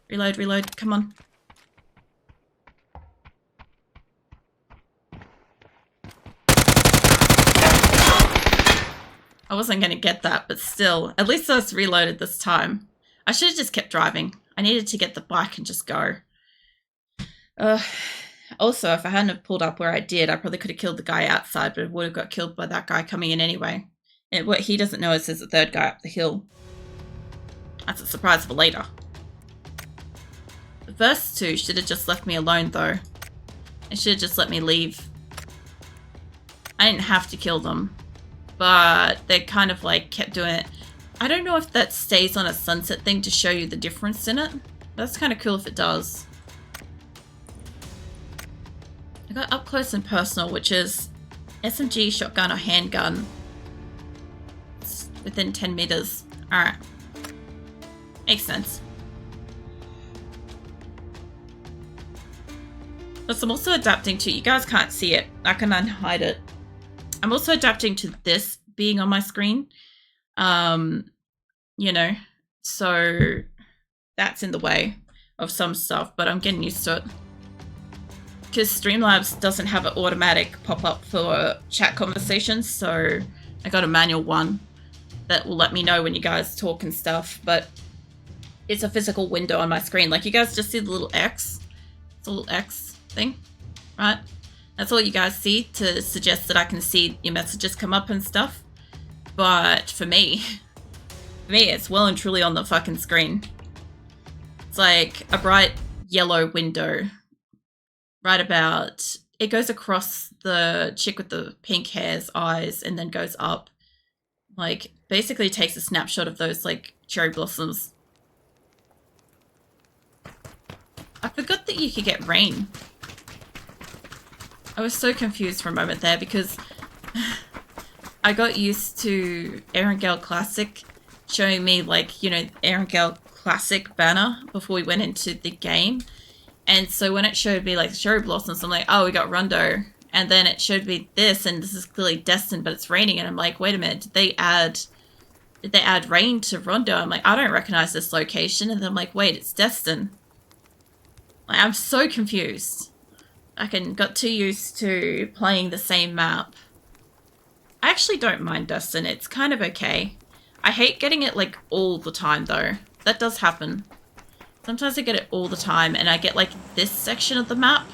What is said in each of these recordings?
Reload, reload, come on. I wasn't going to get that, but still. At least I was reloaded this time. I should have just kept driving. I needed to get the bike and just go. Also, if I hadn't have pulled up where I did, I probably could have killed the guy outside, but I would have got killed by that guy coming in anyway. And what he doesn't know is there's a third guy up the hill. That's a surprise for later. The first two should have just left me alone, though. They should have just let me leave. I didn't have to kill them, but they kind of like kept doing it. I don't know if that stays on a sunset thing to show you the difference in it. That's kind of cool if it does. I got up close and personal, which is SMG, shotgun, or handgun. It's within 10 meters. Alright. Makes sense. Plus, I'm also adapting to, you guys can't see it. I can unhide it. I'm also adapting to this being on my screen. You know, so that's in the way of some stuff, but I'm getting used to it. Because Streamlabs doesn't have an automatic pop-up for chat conversations, so I got a manual one that will let me know when you guys talk and stuff, but it's a physical window on my screen. Like, you guys just see the little X? It's a little X thing, right? That's all you guys see to suggest that I can see your messages come up and stuff. But for me, it's well and truly on the fucking screen. It's like a bright yellow window. Right about, it goes across the chick with the pink hair's eyes and then goes up. Like, basically takes a snapshot of those, like, cherry blossoms. I forgot that you could get rain. I was so confused for a moment there because I got used to Erangel Classic showing me, like, you know, Erangel Classic banner before we went into the game. And so when it showed me, like, the cherry blossoms, I'm like, oh, we got Rondo. And then it showed me this, and this is clearly Deston, but it's raining. And I'm like, wait a minute, did they add rain to Rondo? I'm like, I don't recognize this location. And then I'm like, wait, it's Deston. Like, I'm so confused. I got too used to playing the same map. I actually don't mind Deston. It's kind of okay. I hate getting it, like, all the time, though. That does happen. Sometimes I get it all the time, and I get, like, this section of the map,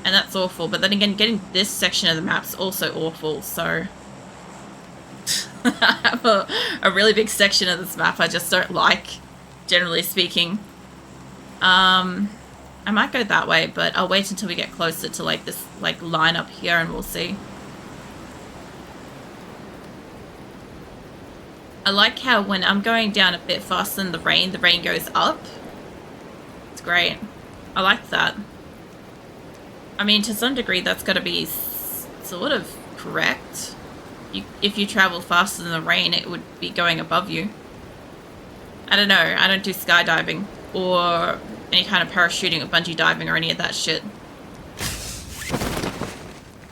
and that's awful. But then again, getting this section of the map's also awful, so... I have a really big section of this map I just don't like, generally speaking. I might go that way, but I'll wait until we get closer to, like, this, like, line up here, and we'll see. I like how when I'm going down a bit faster than the rain goes up. It's great. I like that. I mean, to some degree, that's got to be sort of correct. If you travel faster than the rain, it would be going above you. I don't know. I don't do skydiving or any kind of parachuting or bungee diving or any of that shit.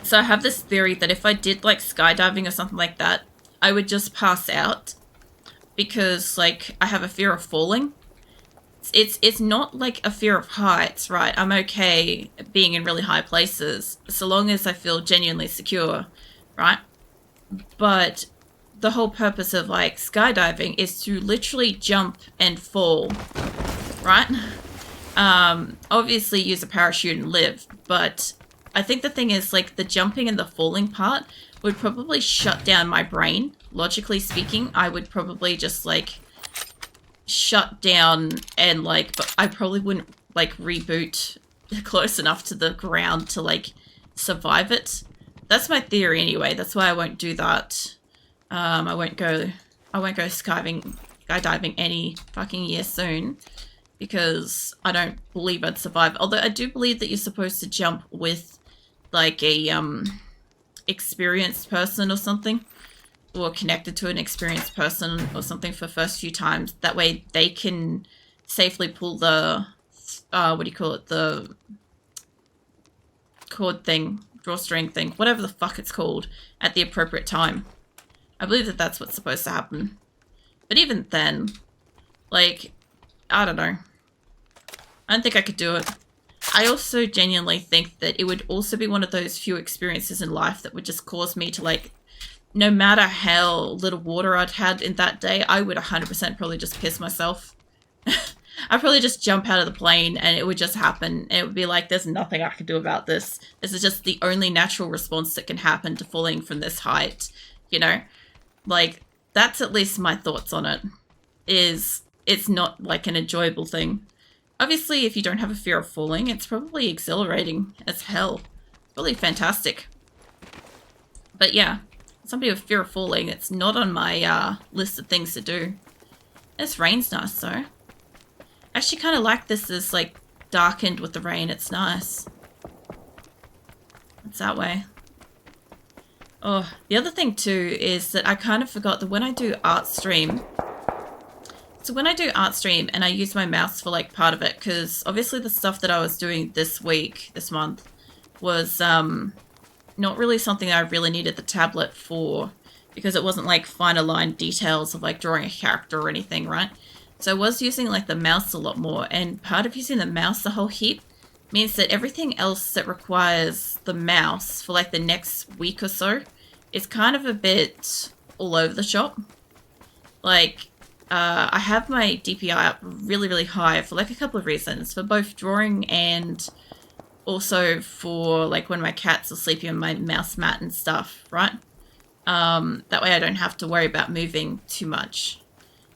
So I have this theory that if I did, like, skydiving or something like that, I would just pass out because, like, I have a fear of falling. It's not like a fear of heights, right? I'm okay being in really high places so long as I feel genuinely secure, right? But the whole purpose of, like, skydiving is to literally jump and fall, right? Obviously use a parachute and live, but I think the thing is, like, the jumping and the falling part would probably shut down my brain. Logically speaking, I would probably just, like, shut down and, like, but I probably wouldn't, like, reboot close enough to the ground to, like, survive it. That's my theory anyway. That's why I won't do that. I won't go skydiving any fucking year soon because I don't believe I'd survive. Although I do believe that you're supposed to jump with, like, a experienced person or something, or connected to an experienced person or something for the first few times. That way they can safely pull the, what do you call it, the cord thing, drawstring thing, whatever the fuck it's called, at the appropriate time. I believe that that's what's supposed to happen. But even then, like, I don't know. I don't think I could do it. I also genuinely think that it would also be one of those few experiences in life that would just cause me to, like, no matter how little water I'd had in that day, I would 100% probably just piss myself. I'd probably just jump out of the plane and it would just happen. And it would be like, there's nothing I can do about this. This is just the only natural response that can happen to falling from this height, you know? Like, that's at least my thoughts on it, is it's not like an enjoyable thing. Obviously, if you don't have a fear of falling, it's probably exhilarating as hell. It's probably fantastic. But yeah, somebody with fear of falling, it's not on my list of things to do. This rain's nice though. I actually kind of like this as like darkened with the rain. It's nice. It's that way. Oh, the other thing too is that I kind of forgot that when I do art stream, so when I do art stream and I use my mouse for like part of it, because obviously the stuff that I was doing this month, was not really something I really needed the tablet for, because it wasn't like finer line details of like drawing a character or anything, right? So I was using like the mouse a lot more, and part of using the mouse a whole heap means that everything else that requires the mouse for like the next week or so is kind of a bit all over the shop. Like, I have my DPI up really, really high for like a couple of reasons, for both drawing and also for like when my cats are sleeping on my mouse mat and stuff, right? That way I don't have to worry about moving too much.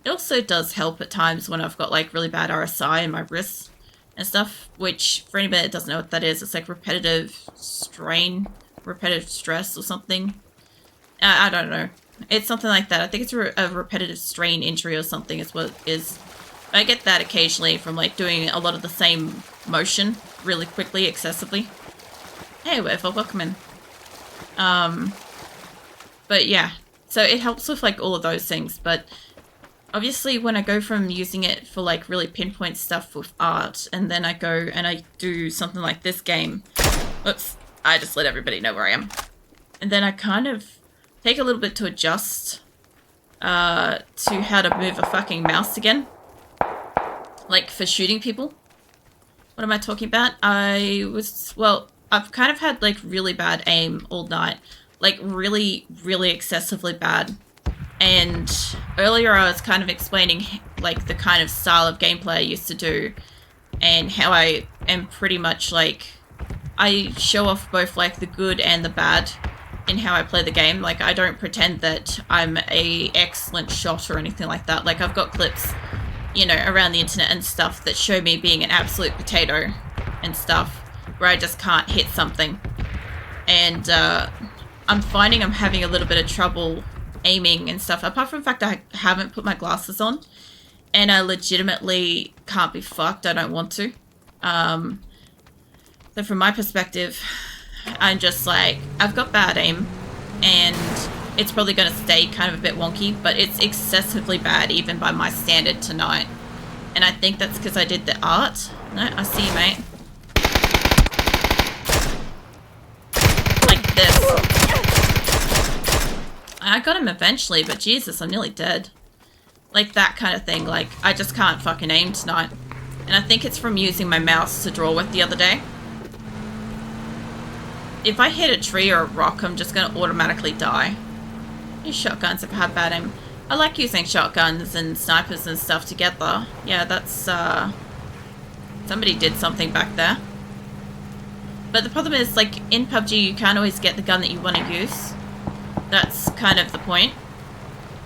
It also does help at times when I've got like really bad RSI in my wrists and stuff, which for anybody that doesn't know what that is, it's like repetitive strain, repetitive stress or something. I don't know. It's something like that. I think it's a repetitive strain injury or something is what it is. I get that occasionally from like doing a lot of the same motion really quickly, excessively. Hey, whatever, welcome in. But yeah, so it helps with like all of those things, but obviously when I go from using it for like really pinpoint stuff with art, and then I go and I do something like this game, oops, I just let everybody know where I am. And then I kind of take a little bit to adjust to how to move a fucking mouse again. Like for shooting people. What am I talking about? I've kind of had like really bad aim all night. Like really, really excessively bad. And earlier I was kind of explaining like the kind of style of gameplay I used to do, and how I am pretty much like, I show off both like the good and the bad in how I play the game. Like, I don't pretend that I'm a excellent shot or anything like that. Like, I've got clips, you know, around the internet and stuff that show me being an absolute potato and stuff, where I just can't hit something. And I'm finding I'm having a little bit of trouble aiming and stuff, apart from the fact I haven't put my glasses on, and I legitimately can't be fucked. I don't want to. So from my perspective, I'm just like, I've got bad aim, and it's probably going to stay kind of a bit wonky, but it's excessively bad even by my standard tonight. And I think that's because I did the art. No, I see you, mate. Like this. I got him eventually, but Jesus, I'm nearly dead. Like that kind of thing. Like, I just can't fucking aim tonight. And I think it's from using my mouse to draw with the other day. If I hit a tree or a rock, I'm just going to automatically die. These shotguns have had bad aim. I like using shotguns and snipers and stuff together. Yeah, that's, somebody did something back there. But the problem is, like, in PUBG, you can't always get the gun that you want to use. That's kind of the point.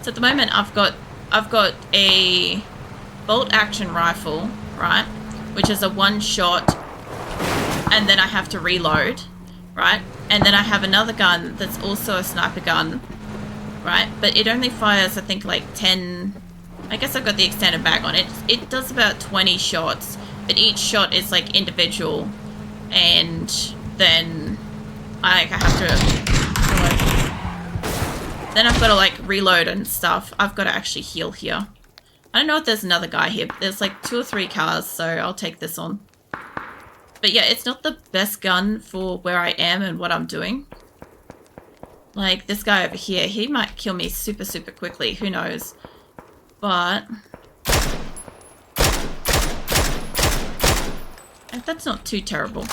So at the moment, I've got a bolt-action rifle, right? Which is a one-shot, and then I have to reload. Right? And then I have another gun that's also a sniper gun, right? But it only fires, I think, like 10... I guess I've got the extended mag on it. It does about 20 shots, but each shot is, like, individual. And then I have to... Then I've got to, like, reload and stuff. I've got to actually heal here. I don't know if there's another guy here, but there's, like, 2 or 3 cars, so I'll take this on. But yeah, it's not the best gun for where I am and what I'm doing. Like, this guy over here, he might kill me super, super quickly. Who knows? But that's not too terrible.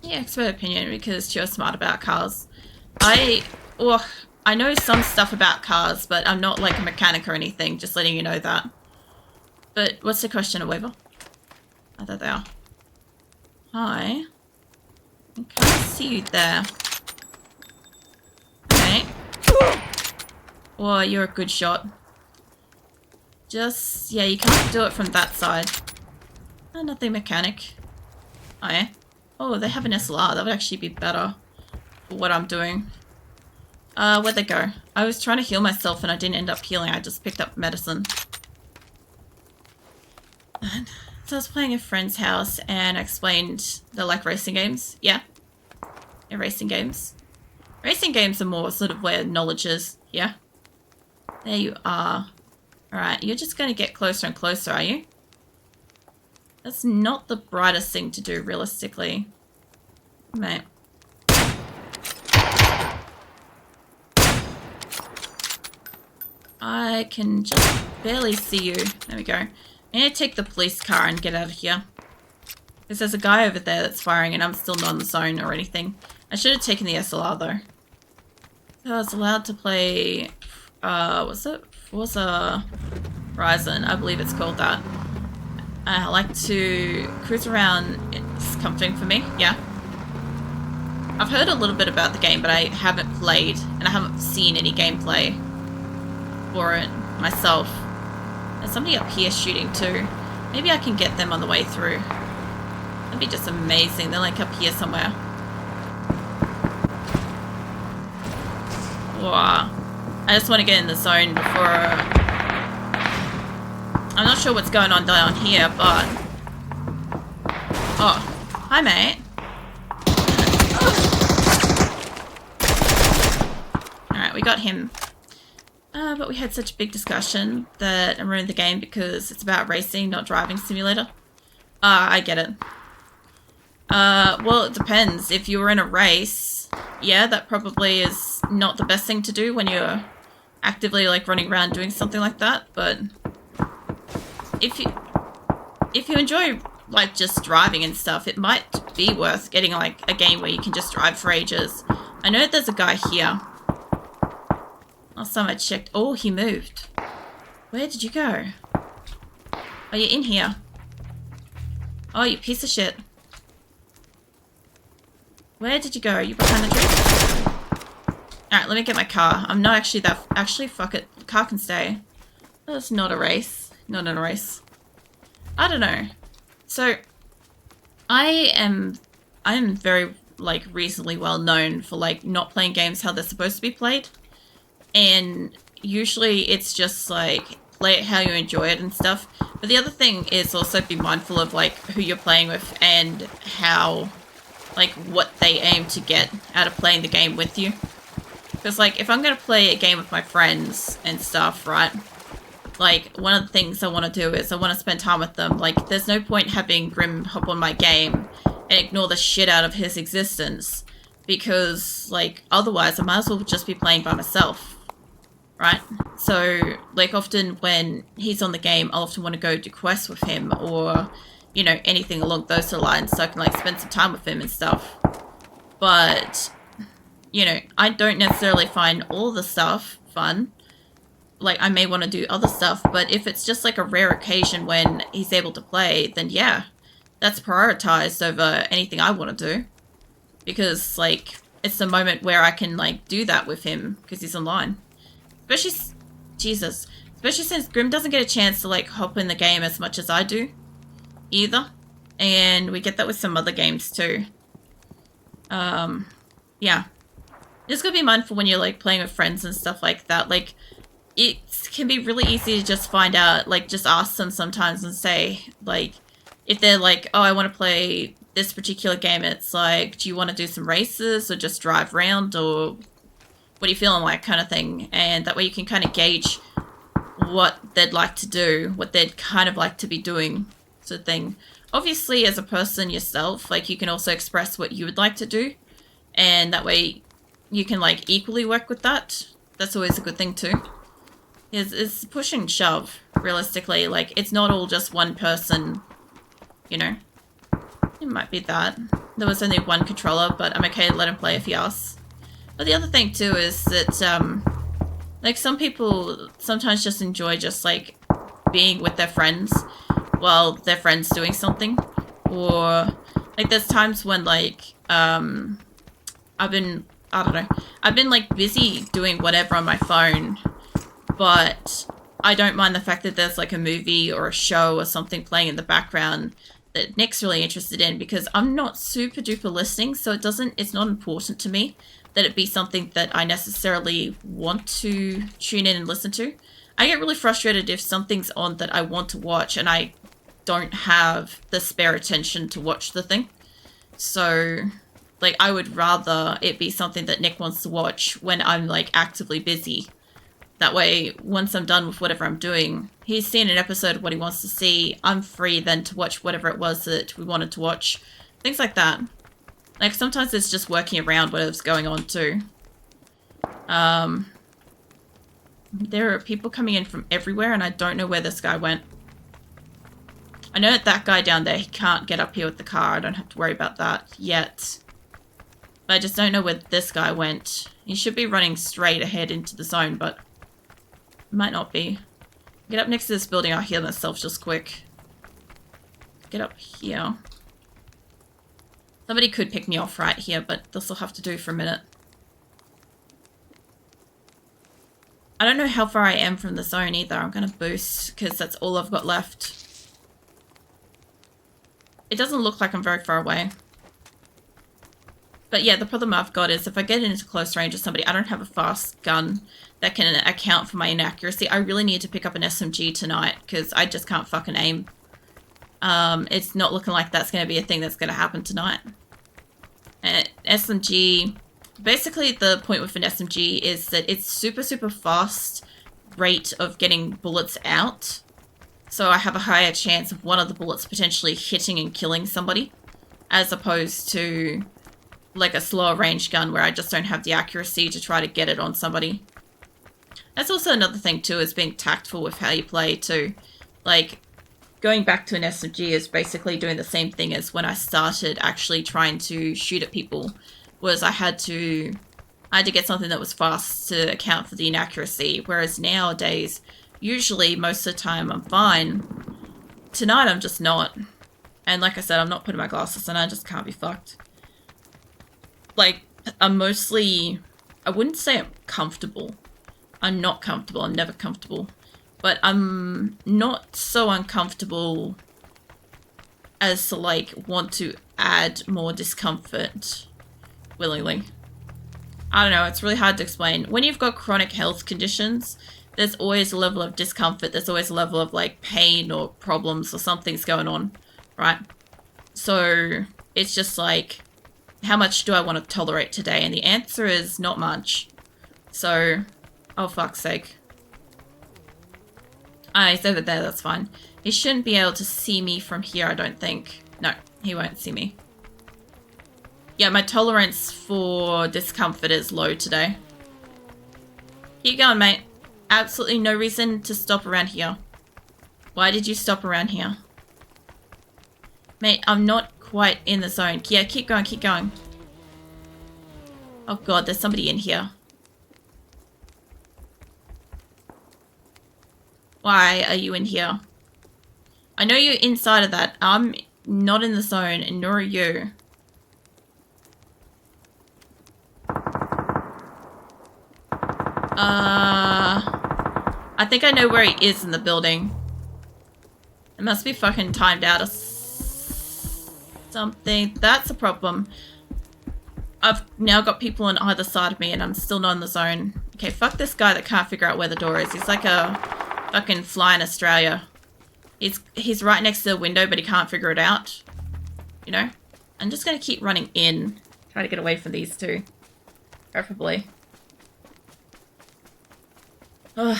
Yeah, expert opinion because you're smart about cars. I know some stuff about cars, but I'm not like a mechanic or anything, just letting you know that. But what's the question, Weaver? Oh, there they are. Hi. I can't see you there. Okay. Oh, you're a good shot. Just, yeah, you can't do it from that side. Oh, nothing mechanic. Oh, yeah. Oh, they have an SLR. That would actually be better for what I'm doing. Where'd they go? I was trying to heal myself and I didn't end up healing. I just picked up medicine. So I was playing a friend's house and I explained they like racing games. Yeah. Yeah, racing games. Racing games are more sort of where knowledge is. Yeah. There you are. Alright, you're just going to get closer and closer, are you? That's not the brightest thing to do, realistically. Mate. I can just barely see you. There we go. I need to take the police car and get out of here. Because there's a guy over there that's firing and I'm still not in the zone or anything. I should have taken the SLR though. So I was allowed to play... what's it? Forza Horizon, I believe it's called that. I like to cruise around. It's comforting for me, yeah. I've heard a little bit about the game, but I haven't played, and I haven't seen any gameplay for it myself. There's somebody up here shooting too. Maybe I can get them on the way through. That'd be just amazing. They're like up here somewhere. Wow. I just want to get in the zone before... I'm not sure what's going on down here, but... Oh. Hi, mate. Alright, we got him. But we had such a big discussion that I ruined the game because it's about racing, not driving simulator. I get it. Well, it depends. If you were in a race, yeah, that probably is not the best thing to do when you're actively like running around doing something like that, but if you enjoy like just driving and stuff, it might be worth getting like a game where you can just drive for ages. I know there's a guy here. Last time I checked, oh, he moved. Where did you go? Oh, you're in here. Oh, you piece of shit. Where did you go? You behind the tree? Alright, let me get my car. I'm not actually that... Actually, fuck it. The car can stay. That's not a race. Not in a race. I don't know. So, I am very, like, reasonably well known for, like, not playing games how they're supposed to be played. And usually it's just, like, play it how you enjoy it and stuff. But the other thing is also be mindful of, like, who you're playing with and how... like, what they aim to get out of playing the game with you. Because, like, if I'm going to play a game with my friends and stuff, right? Like, one of the things I want to do is I want to spend time with them. Like, there's no point having Grim hop on my game and ignore the shit out of his existence. Because, like, otherwise I might as well just be playing by myself. Right? So, like, often when he's on the game, I'll often want to go do quests with him or... you know, anything along those sort of lines so I can, like, spend some time with him and stuff. But, you know, I don't necessarily find all the stuff fun. Like, I may want to do other stuff, but if it's just, like, a rare occasion when he's able to play, then yeah, that's prioritized over anything I want to do. Because, like, it's the moment where I can, like, do that with him because he's online. Especially, Jesus. Especially since Grim doesn't get a chance to, like, hop in the game as much as I do. Either, and we get that with some other games too. Yeah, just gotta be mindful when you're like playing with friends and stuff like that. Like, it can be really easy to just find out, like, just ask them sometimes and say, like, if they're like, oh, I want to play this particular game, it's like, do you want to do some races or just drive around, or what are you feeling like, kind of thing. And that way you can kind of gauge what they'd like to do, what they'd kind of like to be doing, sort of thing. Obviously, as a person yourself, like, you can also express what you would like to do, and that way you can, like, equally work with that. That's always a good thing too. Is push and shove, realistically. Like, it's not all just one person, you know. It might be that. There was only one controller, but I'm okay to let him play if he asks. But the other thing too is that, like, some people sometimes just enjoy just, like, being with their friends while their friend's doing something. Or, like, there's times when, like, I've been, like, busy doing whatever on my phone, but I don't mind the fact that there's, like, a movie or a show or something playing in the background that Nick's really interested in, because I'm not super duper listening, so it's not important to me that it be something that I necessarily want to tune in and listen to. I get really frustrated if something's on that I want to watch and I don't have the spare attention to watch the thing. So, like, I would rather it be something that Nick wants to watch when I'm, like, actively busy. That way, once I'm done with whatever I'm doing, he's seen an episode of what he wants to see, I'm free then to watch whatever it was that we wanted to watch. Things like that. Like, sometimes it's just working around whatever's going on, too. There are people coming in from everywhere, and I don't know where this guy went. I know that guy down there, he can't get up here with the car. I don't have to worry about that yet. But I just don't know where this guy went. He should be running straight ahead into the zone, but might not be. Get up next to this building. I'll heal myself just quick. Get up here. Somebody could pick me off right here, but this will have to do for a minute. I don't know how far I am from the zone either. I'm going to boost because that's all I've got left. It doesn't look like I'm very far away. But yeah, the problem I've got is if I get into close range of somebody, I don't have a fast gun that can account for my inaccuracy. I really need to pick up an SMG tonight because I just can't fucking aim. It's not looking like that's going to be a thing that's going to happen tonight. SMG, basically the point with an SMG is that it's super, super fast rate of getting bullets out. So I have a higher chance of one of the bullets potentially hitting and killing somebody, as opposed to like a slower range gun where I just don't have the accuracy to try to get it on somebody. That's also another thing too, is being tactful with how you play too. Like, going back to an SMG is basically doing the same thing as when I started actually trying to shoot at people, was I had to get something that was fast to account for the inaccuracy, whereas nowadays, usually most of the time I'm fine. Tonight I'm just not. And like I said, I'm not putting my glasses on, I just can't be fucked. Like, I'm mostly, I wouldn't say I'm comfortable. I'm not comfortable, I'm never comfortable. But I'm not so uncomfortable as to, like, want to add more discomfort willingly. I don't know, it's really hard to explain. When you've got chronic health conditions, there's always a level of discomfort, there's always a level of, like, pain or problems or something's going on, right? So, it's just like, how much do I want to tolerate today? And the answer is not much. So, oh fuck's sake. Ah, he's over there, that's fine. He shouldn't be able to see me from here, I don't think. No, he won't see me. Yeah, my tolerance for discomfort is low today. Keep going, mate. Absolutely no reason to stop around here. Why did you stop around here? Mate, I'm not quite in the zone. Yeah, keep going, keep going. Oh god, there's somebody in here. Why are you in here? I know you're inside of that. I'm not in the zone, and nor are you. I think I know where he is in the building. It must be fucking timed out or something. That's a problem. I've now got people on either side of me and I'm still not in the zone. Okay, fuck this guy that can't figure out where the door is. He's like a fucking fly in Australia. He's right next to the window, but he can't figure it out. You know? I'm just gonna keep running in. Try to get away from these two. Preferably. Ugh.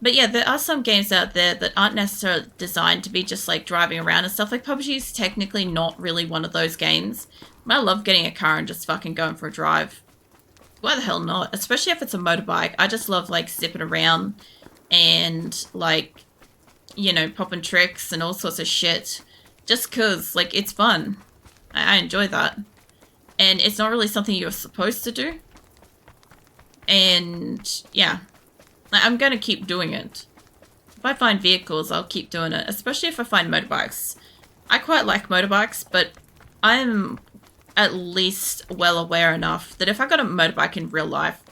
But yeah, there are some games out there that aren't necessarily designed to be just like driving around and stuff. Like PUBG is technically not really one of those games. I love getting a car and just fucking going for a drive. Why the hell not? Especially if it's a motorbike. I just love like zipping around and like, you know, popping tricks and all sorts of shit. Just cause like it's fun. I enjoy that. And it's not really something you're supposed to do. And yeah, I'm going to keep doing it. If I find vehicles, I'll keep doing it, especially if I find motorbikes. I quite like motorbikes, but I'm at least well aware enough that if I got a motorbike in real life,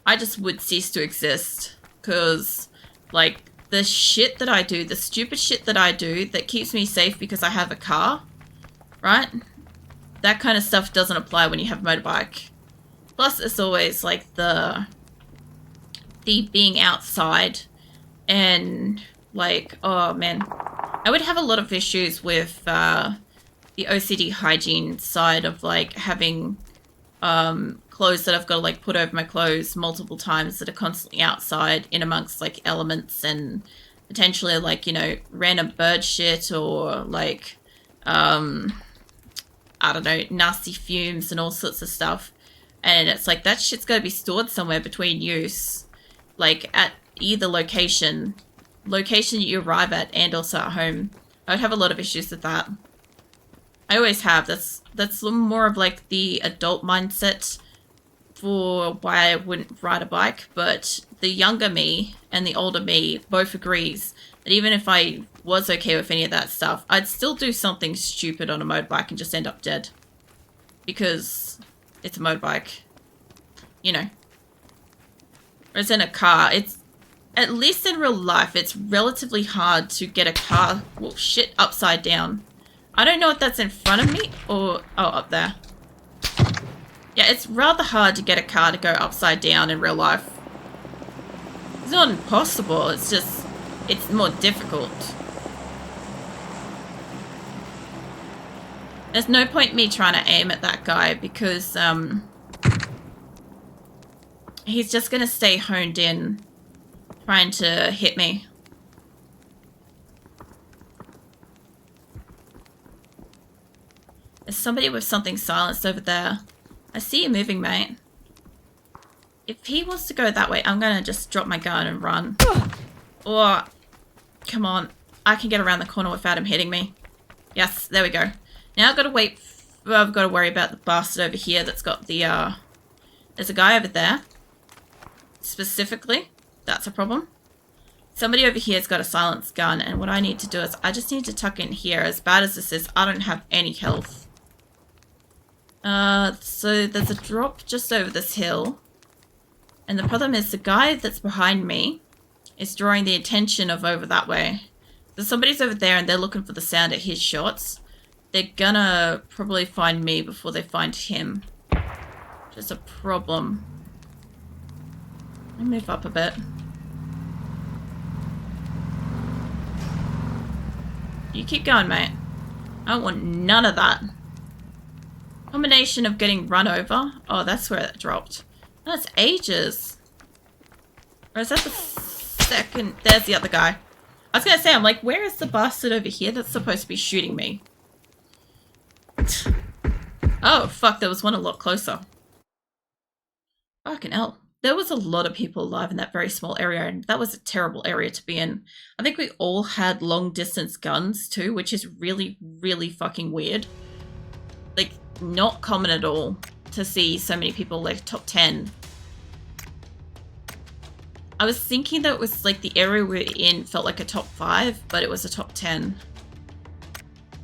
I just would cease to exist. Because, like, the shit that I do, the stupid shit that I do that keeps me safe because I have a car, right? That kind of stuff doesn't apply when you have a motorbike. Plus, it's always, like, the being outside and, like, oh, man. I would have a lot of issues with the OCD hygiene side of, like, having clothes that I've got to, like, put over my clothes multiple times that are constantly outside in amongst, like, elements and potentially, like, you know, random bird shit or, like, I don't know, nasty fumes and all sorts of stuff. And it's like, that shit's got to be stored somewhere between use, like, at either location you arrive at and also at home. I would have a lot of issues with that. I always have. That's more of, like, the adult mindset for why I wouldn't ride a bike, but the younger me and the older me both agrees that even if I was okay with any of that stuff, I'd still do something stupid on a motorbike and just end up dead. Because it's a motorbike. You know. Whereas in a car, it's, at least in real life, it's relatively hard to get a car, well, shit, upside down. I don't know if that's in front of me or, oh, up there. Yeah, it's rather hard to get a car to go upside down in real life. It's not impossible, it's just, it's more difficult. There's no point in me trying to aim at that guy because, he's just gonna stay honed in, trying to hit me. There's somebody with something silenced over there. I see you moving, mate. If he wants to go that way, I'm gonna just drop my gun and run. Or, come on. I can get around the corner without him hitting me. Yes, there we go. Now I've got to wait. I've got to worry about the bastard over here that's got the, there's a guy over there. Specifically. That's a problem. Somebody over here's got a silenced gun, and what I need to do is I just need to tuck in here. As bad as this is, I don't have any health. So there's a drop just over this hill. And the problem is the guy that's behind me is drawing the attention of over that way. So somebody's over there and they're looking for the sound of his shots. They're gonna probably find me before they find him. Just a problem. Let me move up a bit. You keep going, mate. I don't want none of that. Combination of getting run over. Oh, that's where it dropped. That's ages. Or is that the second? There's the other guy. I was gonna say, I'm like, where is the bastard over here that's supposed to be shooting me? Oh, fuck, there was one a lot closer. Fucking hell. There was a lot of people alive in that very small area, and that was a terrible area to be in. I think we all had long-distance guns, too, which is really, really fucking weird. Like, not common at all to see so many people, like, top 10. I was thinking that it was, like, the area we're in felt like a top 5, but it was a top 10.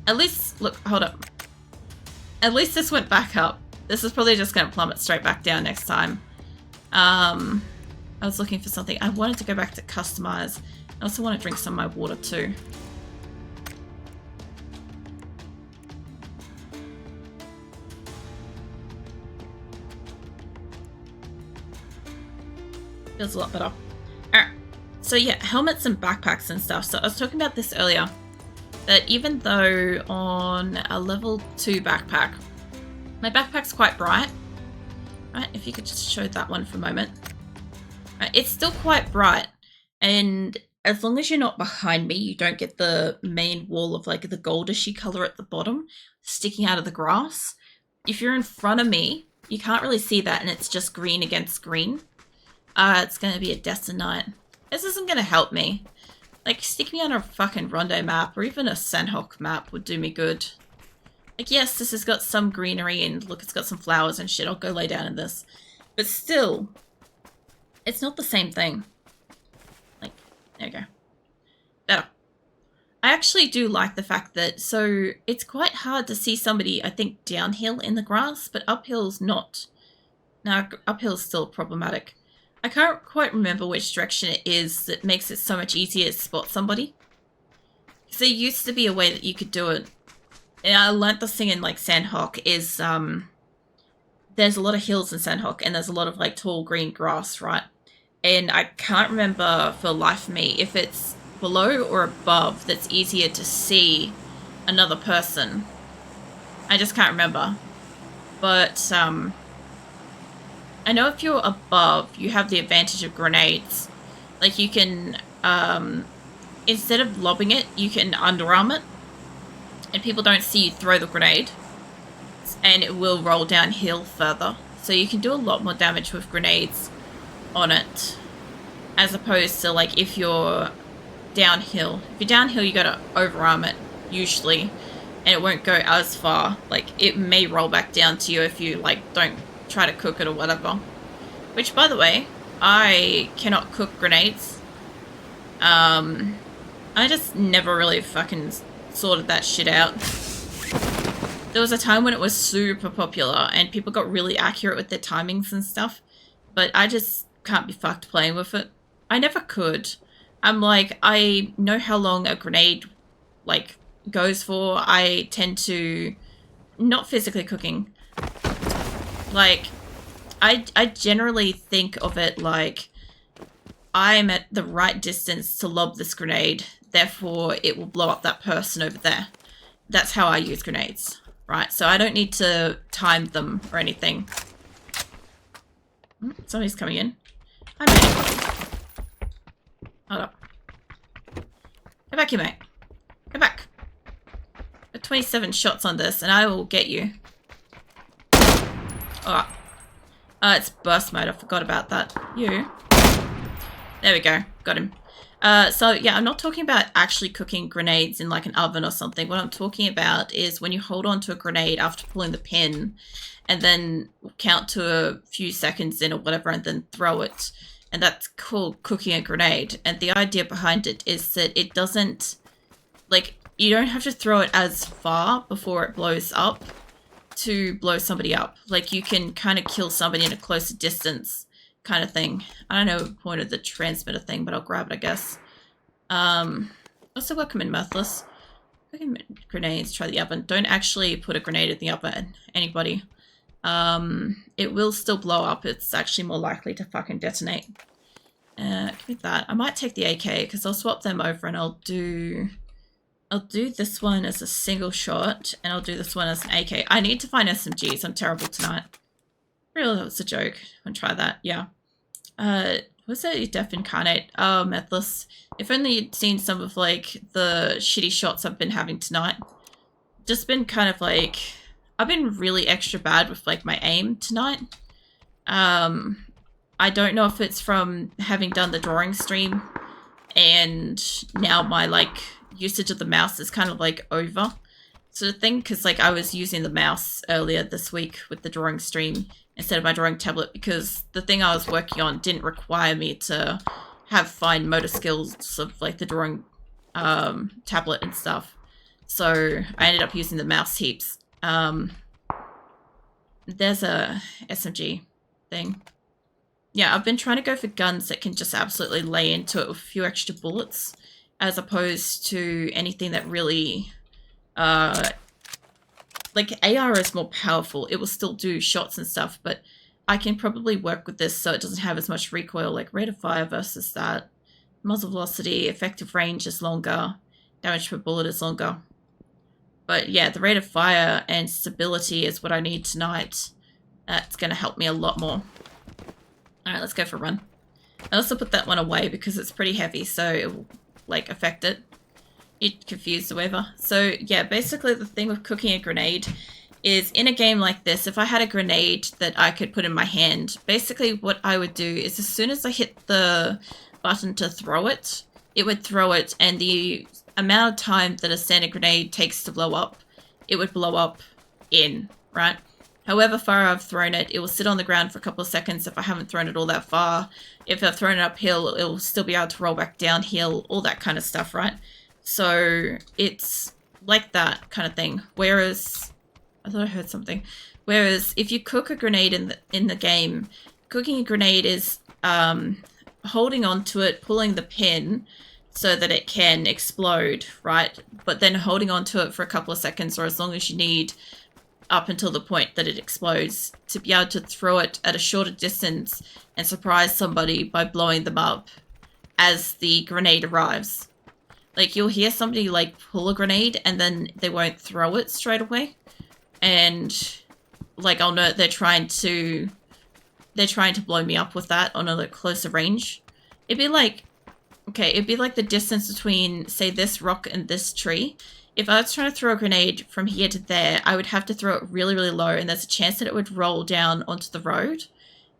At least, look, hold up. At least this went back up. This is probably just going to plummet straight back down next time. I was looking for something. I wanted to go back to customize. I also want to drink some of my water too. Feels a lot better. Alright. So yeah, helmets and backpacks and stuff. So I was talking about this earlier. That even though on a level 2 backpack, my backpack's quite bright. Right, if you could just show that one for a moment. Right, it's still quite bright, and as long as you're not behind me, you don't get the main wall of like the goldishy color at the bottom sticking out of the grass. If you're in front of me, you can't really see that, and it's just green against green. It's going to be a Deston night. This isn't going to help me. Like, stick me on a fucking Rondo map, or even a Sandhawk map would do me good. Like, yes, this has got some greenery and look, it's got some flowers and shit. I'll go lay down in this. But still, it's not the same thing. Like, there you go. Better. I actually do like the fact that, so it's quite hard to see somebody, I think, downhill in the grass, but uphill's not. Now, uphill's still problematic. I can't quite remember which direction it is that makes it so much easier to spot somebody. Because there used to be a way that you could do it. And I learnt this thing in, like, Sandhawk is, there's a lot of hills in Sandhawk, and there's a lot of, like, tall green grass, right? And I can't remember for the life of me if it's below or above that's easier to see another person. I just can't remember. But, I know if you're above, you have the advantage of grenades. Like, you can, instead of lobbing it, you can underarm it. And people don't see you throw the grenade. And it will roll downhill further. So you can do a lot more damage with grenades on it. As opposed to, like, if you're downhill. If you're downhill, you gotta overarm it, usually. And it won't go as far. Like, it may roll back down to you if you, like, don't try to cook it or whatever. Which, by the way, I cannot cook grenades. I just never really fucking sorted that shit out. There was a time when it was super popular and people got really accurate with their timings and stuff. But I just can't be fucked playing with it. I never could. I'm like, I know how long a grenade, like, goes for. I tend to... Not physically cooking. Like, I generally think of it like, I'm at the right distance to lob this grenade, therefore it will blow up that person over there. That's how I use grenades, right? So I don't need to time them or anything. Somebody's coming in. Hi, mate. Hold up. Go back here, mate. Go back. Got 27 shots on this, and I will get you. Oh. It's burst mode. I forgot about that. You. There we go. Got him. So, yeah, I'm not talking about actually cooking grenades in, like, an oven or something. What I'm talking about is when you hold on to a grenade after pulling the pin and then count to a few seconds in or whatever and then throw it. And that's called cooking a grenade. And the idea behind it is that it doesn't... Like, you don't have to throw it as far before it blows up to blow somebody up. Like, you can kind of kill somebody in a closer distance kind of thing. I don't know the point of the transmitter thing, but I'll grab it, I guess. Also, welcome in, Mirthless. Grenades, try the oven. Don't actually put a grenade in the oven, anybody. It will still blow up. It's actually more likely to fucking detonate. Give me that. I might take the AK, because I'll swap them over and I'll do this one as a single shot, and I'll do this one as an AK. I need to find SMGs. I'm terrible tonight. Really, that was a joke. I'm gonna try that. Yeah. Was that Death Incarnate? Oh, Methless. If only you'd seen some of, like, the shitty shots I've been having tonight. Just been kind of, like... I've been really extra bad with, like, my aim tonight. I don't know if it's from having done the drawing stream, and now my, like... usage of the mouse is kind of like over sort of thing, because like I was using the mouse earlier this week with the drawing stream instead of my drawing tablet, because the thing I was working on didn't require me to have fine motor skills of like the drawing tablet and stuff, so I ended up using the mouse heaps. There's a SMG thing. Yeah, I've been trying to go for guns that can just absolutely lay into it with a few extra bullets, as opposed to anything that really, like, AR is more powerful. It will still do shots and stuff, but I can probably work with this so it doesn't have as much recoil, like rate of fire versus that. Muzzle velocity, effective range is longer, damage per bullet is longer. But yeah, the rate of fire and stability is what I need tonight. That's going to help me a lot more. Alright, let's go for a run. I also put that one away because it's pretty heavy, so it will, like, affect it. You're confused or whatever. So yeah, basically the thing with cooking a grenade is, in a game like this, if I had a grenade that I could put in my hand, basically what I would do is as soon as I hit the button to throw it, it would throw it, and the amount of time that a standard grenade takes to blow up it would blow up in, right? However far I've thrown it, it will sit on the ground for a couple of seconds if I haven't thrown it all that far. If I've thrown it uphill, it will still be able to roll back downhill, all that kind of stuff, right? So it's like that kind of thing. Whereas, I thought I heard something. Whereas if you cook a grenade in the game, cooking a grenade is holding onto it, pulling the pin so that it can explode, right? But then holding onto it for a couple of seconds or as long as you need up until the point that it explodes to be able to throw it at a shorter distance and surprise somebody by blowing them up as the grenade arrives. Like, you'll hear somebody, like, pull a grenade and then they won't throw it straight away. And, like, I'll know they're trying to blow me up with that on a like, closer range. It'd be like the distance between, say, this rock and this tree. If I was trying to throw a grenade from here to there, I would have to throw it really, really low, and there's a chance that it would roll down onto the road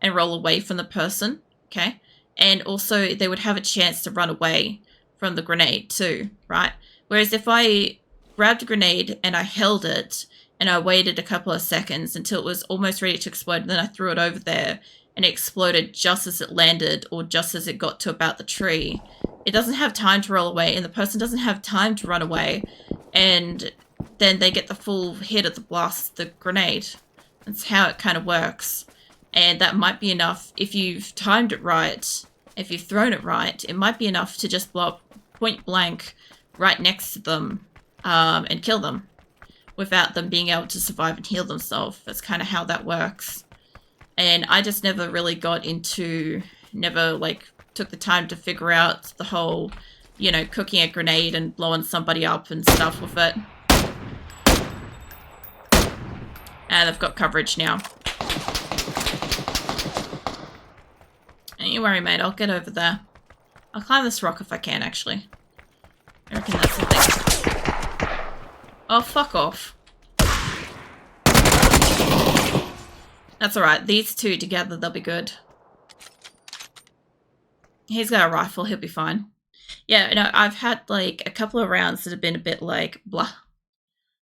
and roll away from the person, okay? And also, they would have a chance to run away from the grenade too, right? Whereas if I grabbed a grenade and I held it, and I waited a couple of seconds until it was almost ready to explode, and then I threw it over there, and it exploded just as it landed, or just as it got to about the tree, it doesn't have time to roll away, and the person doesn't have time to run away, and then they get the full hit of the blast of the grenade. That's how it kind of works. And that might be enough, if you've timed it right, if you've thrown it right, it might be enough to just blow up point blank right next to them and kill them without them being able to survive and heal themselves. That's kind of how that works. And I just never really got into, like, took the time to figure out the whole, you know, cooking a grenade and blowing somebody up and stuff with it. And they've got coverage now. Don't you worry, mate. I'll get over there. I'll climb this rock if I can, actually. I reckon that's something. Oh, fuck off. That's alright. These two together, they'll be good. He's got a rifle. He'll be fine. Yeah, no, I've had, like, a couple of rounds that have been a bit, like, blah.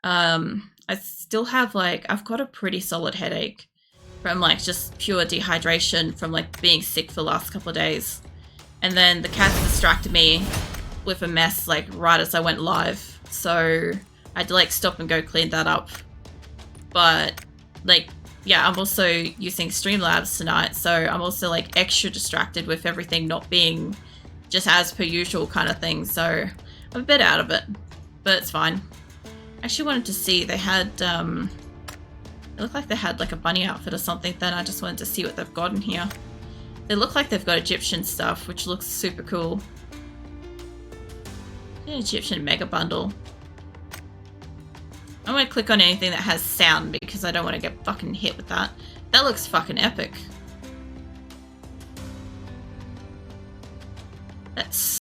I still have, like, I've got a pretty solid headache from, like, just pure dehydration from, like, being sick for the last couple of days. And then the cats distracted me with a mess, like, right as I went live. So I had to, like, stop and go clean that up. But, like, yeah, I'm also using Streamlabs tonight, so I'm also, like, extra distracted with everything not being just as per usual kind of thing. So I'm a bit out of it, but it's fine. I actually wanted to see, they had, it looked like they had, like, a bunny outfit or something, then I just wanted to see what they've got in here. They look like they've got Egyptian stuff, which looks super cool. An Egyptian mega bundle. I don't want to click on anything that has sound because I don't want to get fucking hit with that. That looks fucking epic. That's